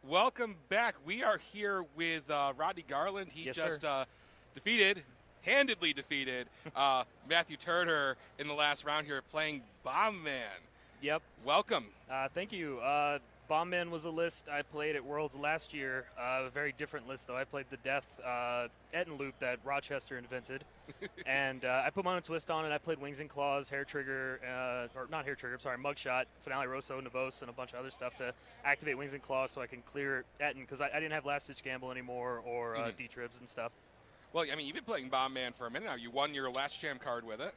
Welcome back. We are here with Rodney Garland. He Yes, just sir. handedly defeated Matthew Turner in the last round here playing Bomb Man. Yep. Welcome. Thank you. Bombman was a list I played at Worlds last year. A very different list, though. I played the Death Etten Loop that Rochester invented. And I put my own twist on it. I played Wings and Claws, Hair Trigger, or not Hair Trigger, I'm sorry, Mugshot, Finale Rosso, Navos, and a bunch of other stuff to activate Wings and Claws so I can clear Etten, because I didn't have Last Ditch Gamble anymore or D-Tribs and stuff. Well, I mean, you've been playing Bomb Man for a minute now. You won your last jam card with it.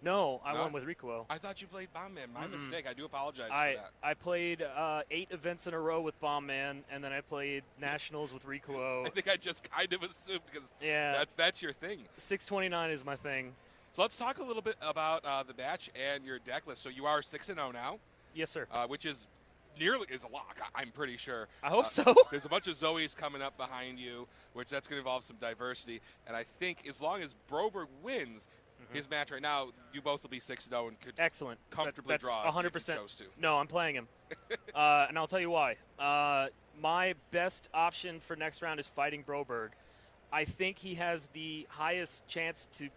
No, I won with Rikuo. I thought you played Bomb Man. My mistake. I do apologize for that. I played 8 events in a row with Bombman, and then I played Nationals with Rikuo. I think I just kind of assumed because that's your thing. 629 is my thing. So let's talk a little bit about the match and your deck list. So you are 6-0 now. Yes, sir. Which is nearly is a lock, I'm pretty sure. I hope so. There's a bunch of Zoes coming up behind you, which that's going to involve some diversity. And I think as long as Groberg wins his match right now, you both will be 6-0 and could comfortably that's draw 100%. if you chose to. No, I'm playing him. And I'll tell you why. My best option for next round is fighting Groberg. I think he has the highest chance to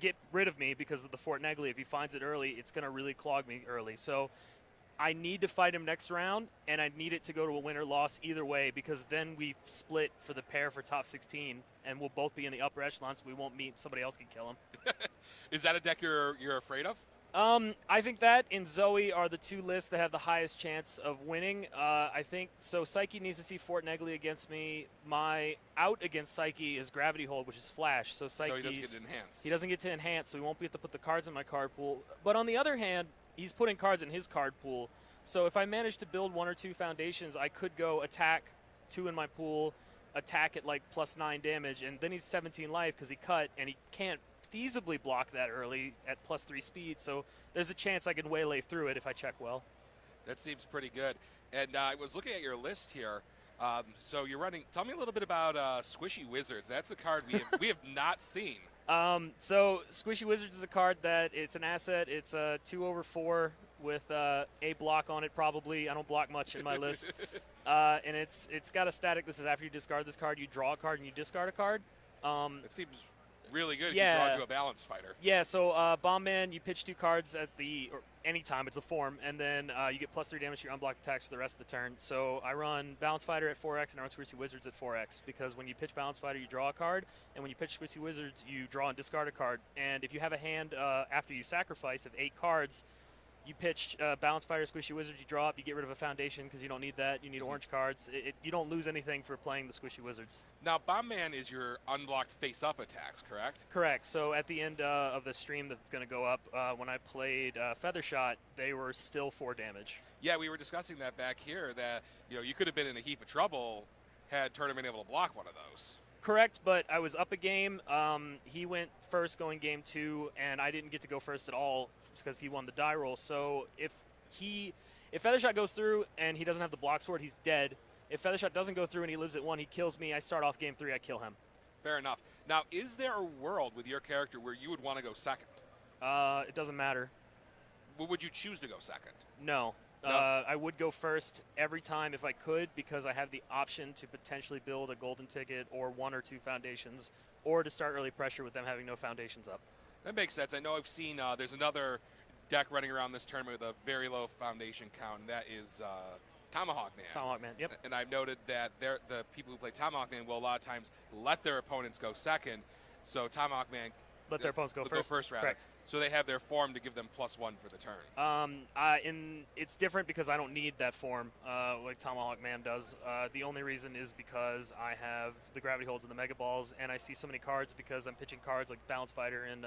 get rid of me because of the Fort Negley. If he finds it early, it's going to really clog me early. So I need to fight him next round, and I need it to go to a win or loss either way, because then we split for the pair for top 16, and we'll both be in the upper echelon, so we won't meet. Somebody else can kill him. Is that a deck you're afraid of? I think that and Zoe are the two lists that have the highest chance of winning. I think so. Psyche needs to see Fort Negley against me. My out against Psyche is Gravity Hold, which is Flash. So Psyche. So he doesn't get to enhance. He doesn't get to enhance, so he won't be able to put the cards in my card pool. But on the other hand, he's putting cards in his card pool. So if I manage to build 1 or 2 foundations, I could go attack 2 in my pool, attack at like +9 damage, and then he's 17 life because he cut, and he can't feasibly block that early at +3 speed. So there's a chance I can waylay through it if I check well. That seems pretty good. And I was looking at your list here. So you're running. Tell me a little bit about Squishy Wizards. That's a card we have not seen. So Squishy Wizards is a card that it's an asset. It's a 2/4 with a block on it probably. I don't block much in my list. And it's got a static. This is after you discard this card, you draw a card and you discard a card. It seems really good if yeah. you draw to a balance fighter. Yeah, so Bombman, you pitch 2 cards at or anytime, it's a form, and then you get +3 damage to your unblocked attacks for the rest of the turn. So I run Balance Fighter at 4x and I run Squishy Wizards at 4x, because when you pitch Balance Fighter, you draw a card, and when you pitch Squishy Wizards, you draw and discard a card. And if you have a hand after you sacrifice of 8 cards, you pitch Balance Fighter, Squishy Wizards, you draw up, you get rid of a foundation because you don't need that. You need orange cards. You don't lose anything for playing the Squishy Wizards. Now, Bomb Man is your unblocked face-up attacks, correct? Correct. So at the end of the stream that's going to go up, when I played Feather Shot, they were still 4 damage. Yeah, we were discussing that back here, that you could have been in a heap of trouble had Turner been able to block one of those. Correct, but I was up a game. He went first going game 2, and I didn't get to go first at all because he won the die roll. So if Feather Shot goes through and he doesn't have the blocks for it, he's dead. If Feather Shot doesn't go through and he lives at 1, he kills me. I start off game 3, I kill him. Fair enough. Now, is there a world with your character where you would want to go second? It doesn't matter. Well, would you choose to go second? No. I would go first every time if I could, because I have the option to potentially build a golden ticket or 1 or 2 foundations, or to start early pressure with them having no foundations up. That makes sense. I know I've seen there's another deck running around this tournament with a very low foundation count, and that is Tomahawk Man. Tomahawk Man, yep. And I've noted that the people who play Tomahawk Man will a lot of times let their opponents go second, so Tomahawk Man let their opponents go first. Rather. Correct. So they have their form to give them +1 for the turn. It's different because I don't need that form like Tomahawk Man does. The only reason is because I have the Gravity Holds and the Mega Balls, and I see so many cards because I'm pitching cards like Balance Fighter and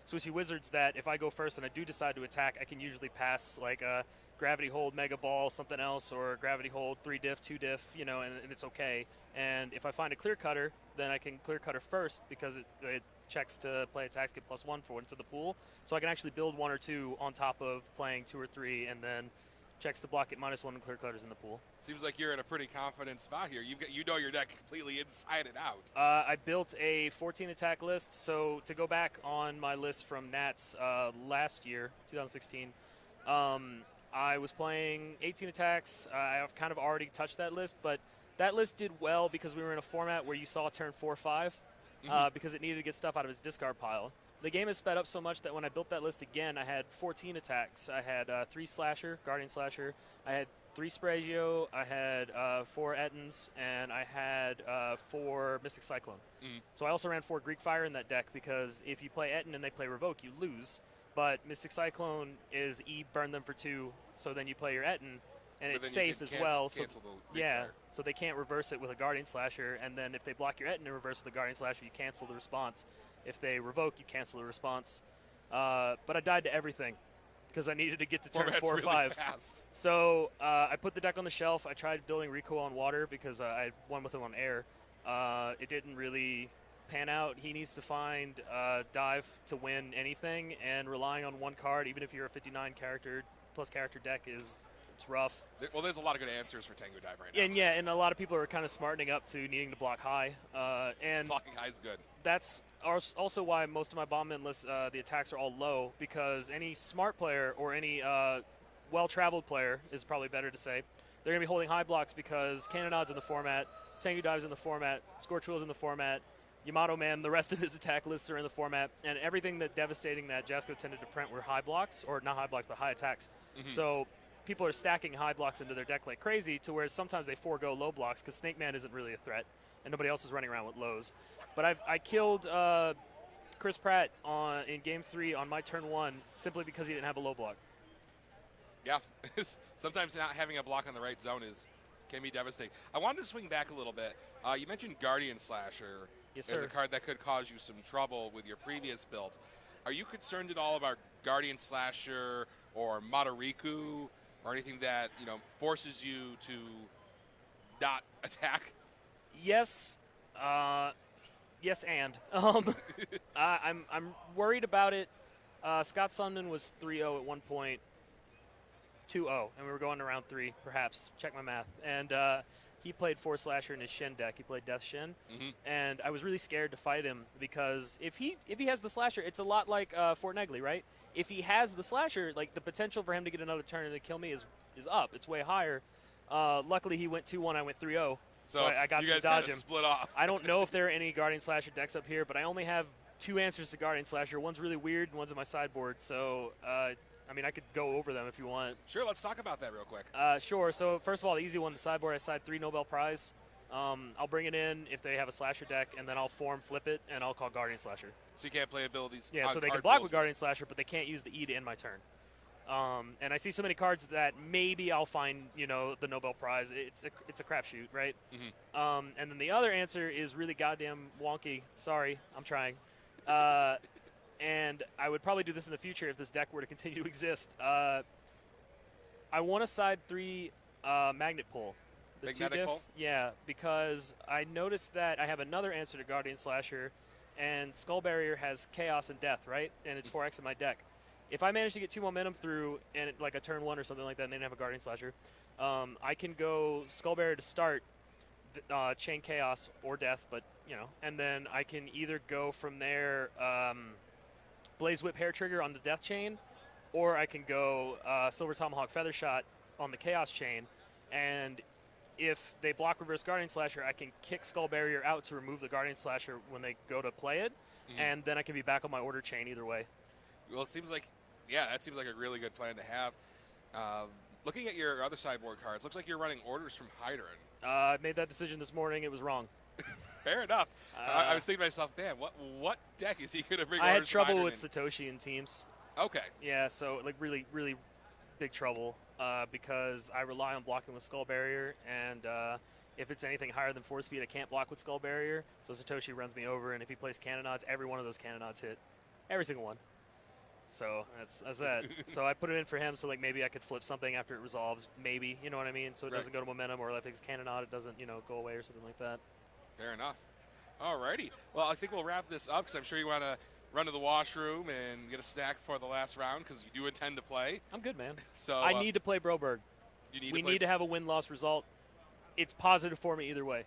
Swishy Wizards that if I go first and I do decide to attack, I can usually pass like a Gravity Hold, Mega Ball, something else, or Gravity Hold, 3 diff, 2 diff, and it's okay. And if I find a Clear Cutter, then I can Clear Cutter first because it checks to play attacks, get +1 for it into the pool. So I can actually build 1 or 2 on top of playing 2 or 3, and then checks to block, get -1 and Clear Cutters in the pool. Seems like you're in a pretty confident spot here. You know your deck completely inside and out. I built a 14 attack list. So to go back on my list from Nats last year, 2016, I was playing 18 attacks. I've kind of already touched that list, but that list did well because we were in a format where you saw turn 4-5 because it needed to get stuff out of its discard pile. The game has sped up so much that when I built that list again, I had 14 attacks. I had 3 Slasher, Guardian Slasher. I had 3 Spragio. I had 4 Ettins, and I had 4 Mystic Cyclone. So I also ran 4 Greek Fire in that deck because if you play Ettin and they play Revoke, you lose. But Mystic Cyclone is burn them for 2, so then you play your Ettin, and it's safe as well. So yeah, so they can't reverse it with a Guardian Slasher, and then if they block your Ettin and reverse with a Guardian Slasher, you cancel the response. If they revoke, you cancel the response. But I died to everything because I needed to get to turn 4 or 5. So I put the deck on the shelf. I tried building Rico on water because I won with him on air. It didn't really pan out. He needs to find dive to win anything, and relying on one card, even if you're a 59 character plus character deck, it's rough. Well, there's a lot of good answers for Tengu Dive right now. And yeah, and a lot of people are kind of smartening up to needing to block high. And blocking high is good. That's also why most of my bombman lists, the attacks are all low, because any smart player or any well-traveled player is probably better to say, they're going to be holding high blocks because Cannonad's in the format, Tengu Dive's in the format, Scorch Wheel's in the format, Yamato Man, the rest of his attack lists are in the format, and everything that devastating that Jasko tended to print were high blocks, or not high blocks, but high attacks. So people are stacking high blocks into their deck like crazy, to where sometimes they forego low blocks because Snake Man isn't really a threat, and nobody else is running around with lows. But I killed Chris Pratt in Game 3 on my turn 1 simply because he didn't have a low block. Yeah, sometimes not having a block on the right zone can be devastating. I wanted to swing back a little bit. You mentioned Guardian Slasher as a card that could cause you some trouble with your previous build. Are you concerned at all about Guardian Slasher or Madariku or anything that forces you to not attack? Yes. Yes, and I'm worried about it. Scott Sundman was 3-0 at one point, 2-0, and we were going to round 3, perhaps. Check my math. And he played 4 Slasher in his Shin deck. He played Death Shin, and I was really scared to fight him because if he has the Slasher, it's a lot like Fort Negley, right? If he has the Slasher, like the potential for him to get another turn and to kill me is up. It's way higher. Luckily, he went 2-1. I went 3-0. So I got to dodge him. Split off. I don't know if there are any Guardian Slasher decks up here, but I only have 2 answers to Guardian Slasher. One's really weird, and one's in my sideboard. So, I could go over them if you want. Sure, let's talk about that real quick. Sure. So, first of all, the easy one, the sideboard, I side 3 Nobel Prize. I'll bring it in if they have a Slasher deck, and then I'll flip it, and I'll call Guardian Slasher. So you can't play abilities. Yeah, so they can block with Guardian Slasher, but they can't use the E to end my turn. And I see so many cards that maybe I'll find, the Nobel Prize. It's a crapshoot, right? And then the other answer is really goddamn wonky. Sorry, I'm trying. And I would probably do this in the future if this deck were to continue to exist. I want to side 3 Magnet Pull. The Big 2 Magnet diff, Pull? Yeah, because I noticed that I have another answer to Guardian Slasher, and Skull Barrier has Chaos and Death, right? And it's 4x in my deck. If I manage to get 2 momentum through and like a turn 1 or something like that, and they don't have a Guardian Slasher, I can go Skull Barrier to start, Chain Chaos or Death, but and then I can either go from there Blaze Whip Hair Trigger on the Death Chain, or I can go Silver Tomahawk Feather Shot on the Chaos Chain, and if they block Reverse Guardian Slasher, I can kick Skull Barrier out to remove the Guardian Slasher when they go to play it, and then I can be back on my order chain either way. Well, it seems like, that seems like a really good plan to have. Looking at your other sideboard cards, looks like you're running orders from Hydran. I made that decision this morning. It was wrong. Fair enough. I was thinking to myself, man, what deck is he going to bring I orders had trouble from with Hydran Satoshi in teams. Okay. Yeah, so like really, really big trouble because I rely on blocking with Skull Barrier, and if it's anything higher than 4 speed, I can't block with Skull Barrier, so Satoshi runs me over, and if he plays Cannonauts, every one of those Cannonauts hit. Every single one. So that's that. So I put it in for him so like maybe I could flip something after it resolves, maybe, you know what I mean? So it doesn't go to momentum, or if it's Cannonaut, it doesn't, go away or something like that. Fair enough. Alrighty. Well, I think we'll wrap this up because I'm sure you want to run to the washroom and get a snack for the last round because you do intend to play. I'm good, man. So I need to play Broberg. We need to have a win-loss result. It's positive for me either way.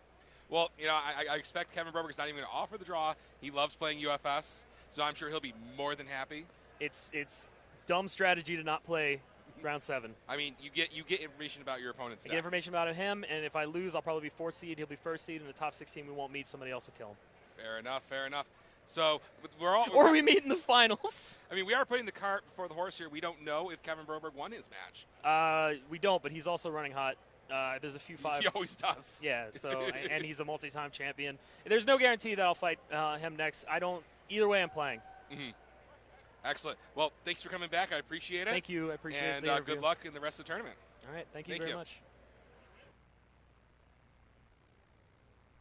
Well, I expect Kevin Broberg's not even going to offer the draw. He loves playing UFS, so I'm sure he'll be more than happy. It's dumb strategy to not play round 7. I mean, you get information about your opponent's I deck. get information about him, and if I lose, I'll probably be 4th seed. He'll be 1st seed. In the top 16, we won't meet. Somebody else will kill him. Fair enough. Fair enough. So we're all. Or we meet in the finals. I mean, we are putting the cart before the horse here. We don't know if Kevin Groberg won his match. We don't, but he's also running hot. There's a few 5. He always does. Yeah. So and he's a multi-time champion. There's no guarantee that I'll fight him next. I don't. Either way, I'm playing. Mm-hmm. Excellent. Well, thanks for coming back. I appreciate it. Thank you. I appreciate it. And good luck in the rest of the tournament. All right. Thank you very much.